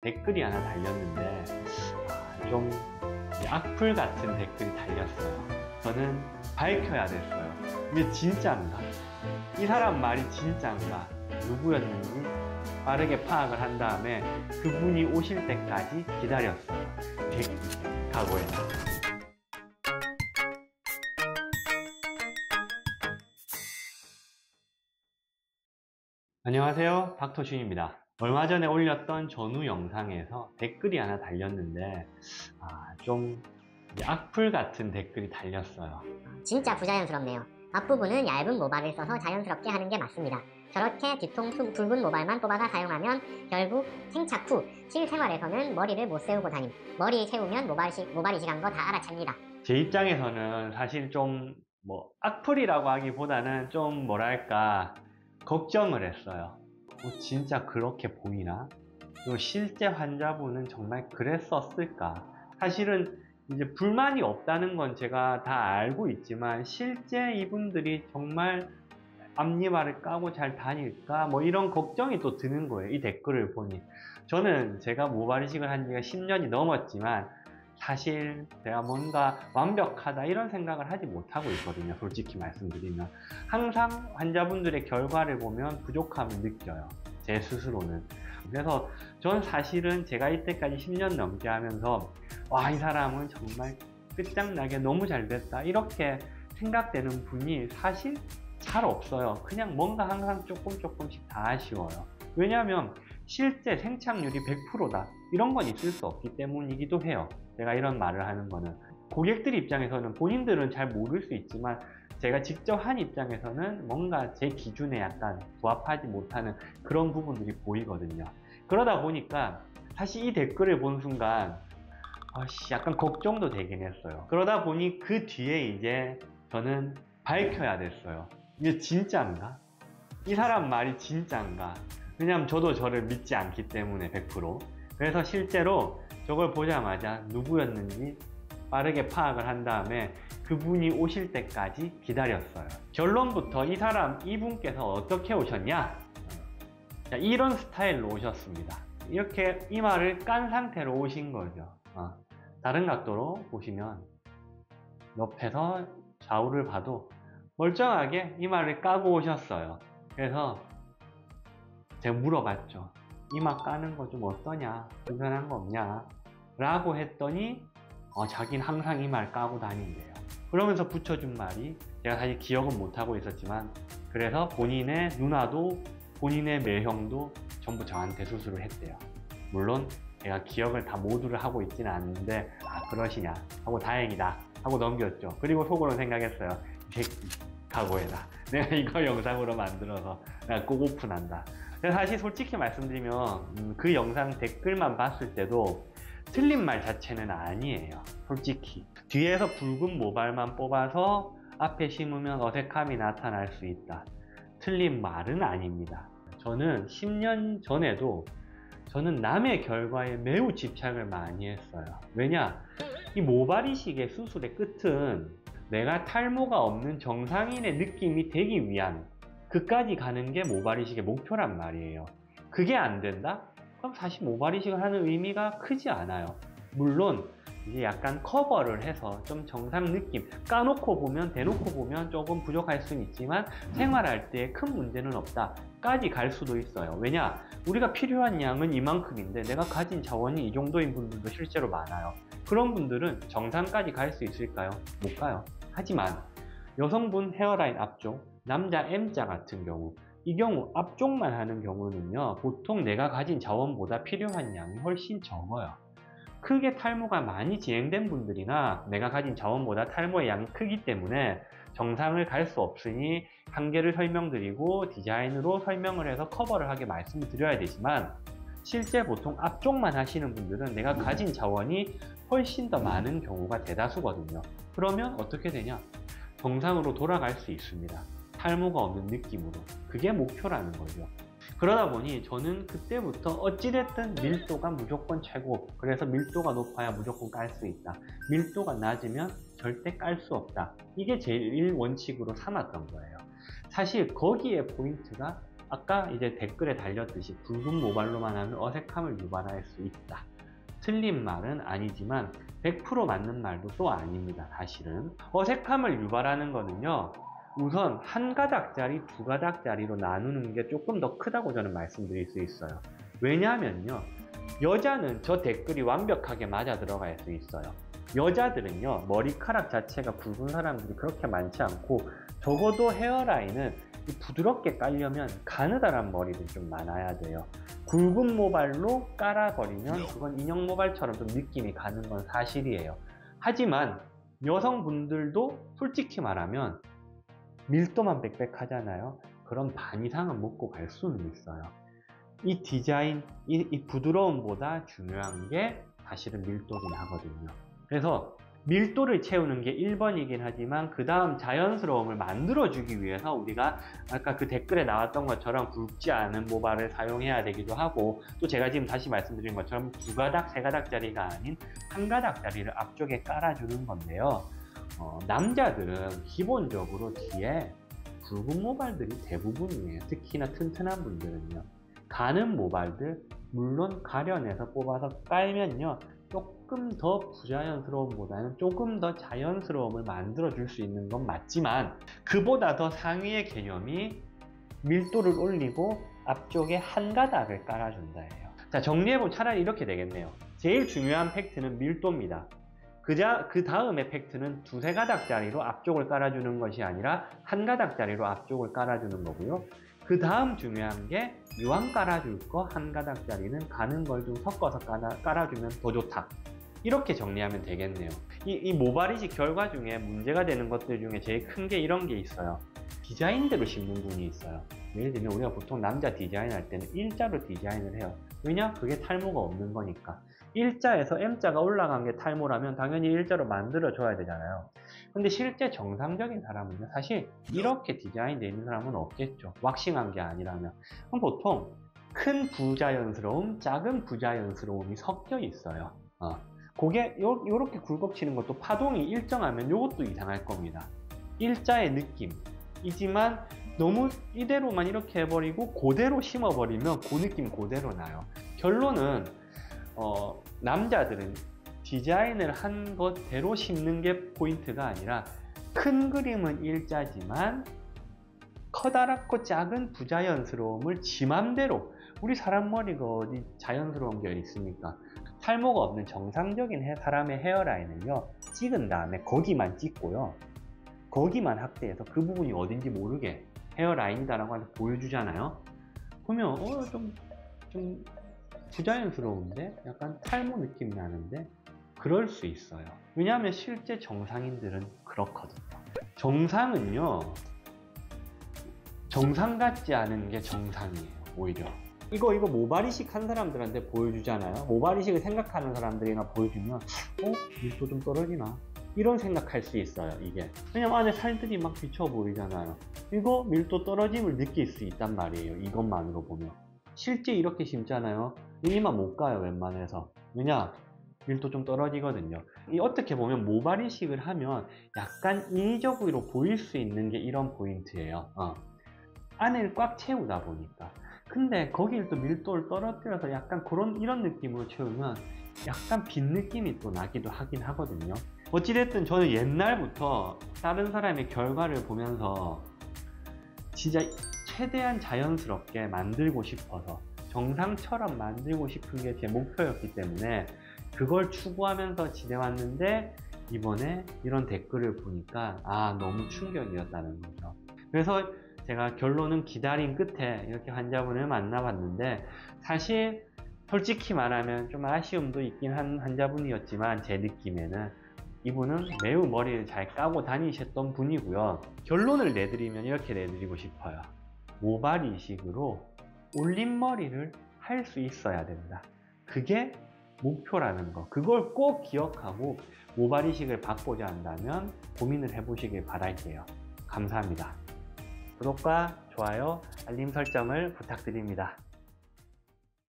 댓글이 하나 달렸는데 좀 악플 같은 댓글이 달렸어요. 저는 밝혀야 됐어요. 이게 진짜인가? 이 사람 말이 진짜인가? 누구였는지 빠르게 파악을 한 다음에 그분이 오실 때까지 기다렸어요. 각오해라. 안녕하세요, 닥터준입니다. 얼마 전에 올렸던 전후 영상에서 댓글이 하나 달렸는데 좀 악플 같은 댓글이 달렸어요. 진짜 부자연스럽네요. 앞부분은 얇은 모발을 써서 자연스럽게 하는 게 맞습니다. 저렇게 뒤통수 굵은 모발만 뽑아서 사용하면 결국 생착 후 실생활에서는 머리를 못 세우고 다님. 머리 세우면 모발이 시간 거 다 알아챕니다. 제 입장에서는 사실 좀 악플이라고 하기보다는 좀 뭐랄까 걱정을 했어요. 진짜 그렇게 보이나? 그리고 실제 환자분은 정말 그랬었을까? 사실은 이제 불만이 없다는 건 제가 다 알고 있지만 실제 이분들이 정말 앞니발을 까고 잘 다닐까? 이런 걱정이 또 드는 거예요. 이 댓글을 보니. 저는 제가 모발 이식을 한 지가 10년이 넘었지만 사실 제가 뭔가 완벽하다 이런 생각을 하지 못하고 있거든요. 솔직히 말씀드리면 항상 환자분들의 결과를 보면 부족함을 느껴요. 제 스스로는. 그래서 전 사실은 제가 이때까지 10년 넘게 하면서 와, 이 사람은 정말 끝장나게 너무 잘 됐다 이렇게 생각되는 분이 사실 잘 없어요. 그냥 뭔가 항상 조금씩 다 아쉬워요. 왜냐하면 실제 생착률이 100%다 이런 건 있을 수 없기 때문이기도 해요. 제가 이런 말을 하는 거는 고객들 입장에서는 본인들은 잘 모를 수 있지만 제가 직접 한 입장에서는 뭔가 제 기준에 약간 부합하지 못하는 그런 부분들이 보이거든요. 그러다 보니까 사실 이 댓글을 본 순간 약간 걱정도 되긴 했어요. 그러다 보니 그 뒤에 이제 저는 밝혀야 됐어요. 이게 진짜인가? 이 사람 말이 진짜인가? 왜냐면 저도 저를 믿지 않기 때문에 100%. 그래서 실제로 저걸 보자마자 누구였는지 빠르게 파악을 한 다음에 그분이 오실 때까지 기다렸어요. 결론부터 이분께서 어떻게 오셨냐? 자, 이런 스타일로 오셨습니다. 이렇게 이마를 깐 상태로 오신 거죠. 다른 각도로 보시면 옆에서 좌우를 봐도 멀쩡하게 이마를 까고 오셨어요. 그래서 제가 물어봤죠. 이마 까는 거 좀 어떠냐? 불편한 거 없냐? 라고 했더니 자기는 항상 이마를 까고 다닌대요. 그러면서 붙여준 말이 제가 사실 기억은 못하고 있었지만 그래서 본인의 누나도 본인의 매형도 전부 저한테 수술을 했대요. 물론 제가 기억을 다 모두를 하고 있지는 않는데 그러시냐 하고 다행이다 하고 넘겼죠. 그리고 속으로 생각했어요. 이 새끼 각오해라. 내가 이거 영상으로 만들어서 내가 꼭 오픈한다. 사실 솔직히 말씀드리면 그 영상 댓글만 봤을 때도 틀린 말 자체는 아니에요. 솔직히 뒤에서 붉은 모발만 뽑아서 앞에 심으면 어색함이 나타날 수 있다. 틀린 말은 아닙니다. 저는 10년 전에도 저는 남의 결과에 매우 집착을 많이 했어요. 왜냐? 이 모발 이식의 수술의 끝은 내가 탈모가 없는 정상인의 느낌이 되기 위한 그까지 가는 게 모발 이식의 목표란 말이에요. 그게 안 된다? 그럼 사실 모발 이식을 하는 의미가 크지 않아요. 물론 이제 약간 커버를 해서 좀 정상 느낌, 까놓고 보면 대놓고 보면 조금 부족할 수는 있지만 생활할 때 큰 문제는 없다 까지 갈 수도 있어요. 왜냐? 우리가 필요한 양은 이만큼인데 내가 가진 자원이 이 정도인 분들도 실제로 많아요. 그런 분들은 정상까지 갈 수 있을까요? 못 가요. 하지만 여성분 헤어라인 앞쪽, 남자 M자 같은 경우, 이 경우 앞쪽만 하는 경우는요, 보통 내가 가진 자원보다 필요한 양이 훨씬 적어요. 크게 탈모가 많이 진행된 분들이나 내가 가진 자원보다 탈모의 양이 크기 때문에 정상을 갈 수 없으니 한계를 설명드리고 디자인으로 설명을 해서 커버를 하게 말씀을 드려야 되지만 실제 보통 앞쪽만 하시는 분들은 내가 가진 자원이 훨씬 더 많은 경우가 대다수거든요. 그러면 어떻게 되냐? 정상으로 돌아갈 수 있습니다. 탈모가 없는 느낌으로. 그게 목표라는 거죠. 그러다 보니 저는 그때부터 어찌됐든 밀도가 무조건 최고. 그래서 밀도가 높아야 무조건 깔 수 있다. 밀도가 낮으면 절대 깔 수 없다. 이게 제일 원칙으로 삼았던 거예요. 사실 거기에 포인트가 아까 이제 댓글에 달렸듯이 굵은 모발로만 하면 어색함을 유발할 수 있다. 틀린 말은 아니지만 100% 맞는 말도 또 아닙니다. 사실은 어색함을 유발하는 거는요, 우선 한 가닥짜리, 두 가닥짜리로 나누는 게 조금 더 크다고 저는 말씀드릴 수 있어요. 왜냐하면요, 여자는 저 댓글이 완벽하게 맞아 들어갈 수 있어요. 여자들은요, 머리카락 자체가 굵은 사람들이 그렇게 많지 않고, 적어도 헤어라인은 부드럽게 깔려면 가느다란 머리들이 좀 많아야 돼요. 굵은 모발로 깔아버리면 그건 인형 모발처럼 좀 느낌이 가는 건 사실이에요. 하지만 여성분들도 솔직히 말하면 밀도만 빽빽하잖아요. 그럼 반 이상은 먹고 갈 수는 있어요. 이 디자인, 이 부드러움보다 중요한 게 사실은 밀도긴 하거든요. 그래서 밀도를 채우는 게 1번이긴 하지만 그 다음 자연스러움을 만들어주기 위해서 우리가 아까 그 댓글에 나왔던 것처럼 굵지 않은 모발을 사용해야 되기도 하고, 또 제가 지금 다시 말씀드린 것처럼 두 가닥, 세 가닥짜리가 아닌 한 가닥짜리를 앞쪽에 깔아주는 건데요. 남자들은 기본적으로 뒤에 굵은 모발들이 대부분이에요. 특히나 튼튼한 분들은요. 가는 모발들, 물론 가려내서 뽑아서 깔면요, 조금 더 부자연스러움보다는 조금 더 자연스러움을 만들어 줄 수 있는 건 맞지만, 그보다 더 상위의 개념이 밀도를 올리고 앞쪽에 한 가닥을 깔아준다예요. 자, 정리해보면 차라리 이렇게 되겠네요. 제일 중요한 팩트는 밀도입니다. 그 다음에 팩트는 두세 가닥짜리로 앞쪽을 깔아주는 것이 아니라 한 가닥짜리로 앞쪽을 깔아주는 거고요. 그 다음 중요한 게 이왕 깔아줄 거 한 가닥짜리는 가는 걸 좀 섞어서 깔아주면 더 좋다. 이렇게 정리하면 되겠네요. 이 모발이식 결과 중에 문제가 되는 것들 중에 제일 큰 게 이런 게 있어요. 디자인대로 심는 분이 있어요. 예를 들면 우리가 보통 남자 디자인 할 때는 일자로 디자인을 해요. 왜냐? 그게 탈모가 없는 거니까. 일자에서 M자가 올라간 게 탈모라면 당연히 일자로 만들어줘야 되잖아요. 근데 실제 정상적인 사람은 사실 이렇게 디자인되어 있는 사람은 없겠죠. 왁싱한 게 아니라면. 그럼 보통 큰 부자연스러움, 작은 부자연스러움이 섞여 있어요. 그게 요렇게 굴곡치는 것도 파동이 일정하면 요것도 이상할 겁니다. 일자의 느낌이지만 너무 이대로만 이렇게 해버리고 그대로 심어버리면 그 느낌 그대로 나요. 결론은 남자들은 디자인을 한 것대로 심는 게 포인트가 아니라 큰 그림은 일자지만 커다랗고 작은 부자연스러움을 지 맘대로, 우리 사람 머리가 어디 자연스러운 게 있습니까? 탈모가 없는 정상적인 사람의 헤어라인은요, 찍은 다음에 거기만 찍고요, 거기만 확대해서 그 부분이 어딘지 모르게 헤어라인이다라고 해서 보여주잖아요. 보면 좀 부자연스러운데? 약간 탈모 느낌 나는데? 그럴 수 있어요. 왜냐하면 실제 정상인들은 그렇거든요. 정상은요, 정상 같지 않은 게 정상이에요. 오히려 이거 모발이식 한 사람들한테 보여주잖아요. 모발이식을 생각하는 사람들이나 보여주면 밀도 좀 떨어지나? 이런 생각할 수 있어요. 이게 왜냐면 안에 살들이 막 비쳐 보이잖아요. 이거 밀도 떨어짐을 느낄 수 있단 말이에요. 이것만으로 보면. 실제 이렇게 심잖아요. 이만 못 가요, 웬만해서. 왜냐? 밀도 좀 떨어지거든요. 어떻게 보면 모발이식을 하면 약간 인위적으로 보일 수 있는 게 이런 포인트예요. 안을 꽉 채우다 보니까. 근데 거기를 또 밀도를 떨어뜨려서 약간 이런 느낌으로 채우면 약간 빈 느낌이 또 나기도 하긴 하거든요. 어찌됐든 저는 옛날부터 다른 사람의 결과를 보면서 진짜 최대한 자연스럽게 만들고 싶어서, 정상처럼 만들고 싶은 게 제 목표였기 때문에 그걸 추구하면서 지내왔는데, 이번에 이런 댓글을 보니까 너무 충격이었다는 거죠. 그래서 제가 결론은 기다린 끝에 이렇게 환자분을 만나봤는데, 사실 솔직히 말하면 좀 아쉬움도 있긴 한 환자분이었지만 제 느낌에는 이분은 매우 머리를 잘 까고 다니셨던 분이고요. 결론을 내드리면 이렇게 내드리고 싶어요. 모발 이식으로 올림머리를 할 수 있어야 된다. 그게 목표라는 거. 그걸 꼭 기억하고 모발 이식을 받고자 한다면 고민을 해보시길 바랄게요. 감사합니다. 구독과 좋아요, 알림 설정을 부탁드립니다.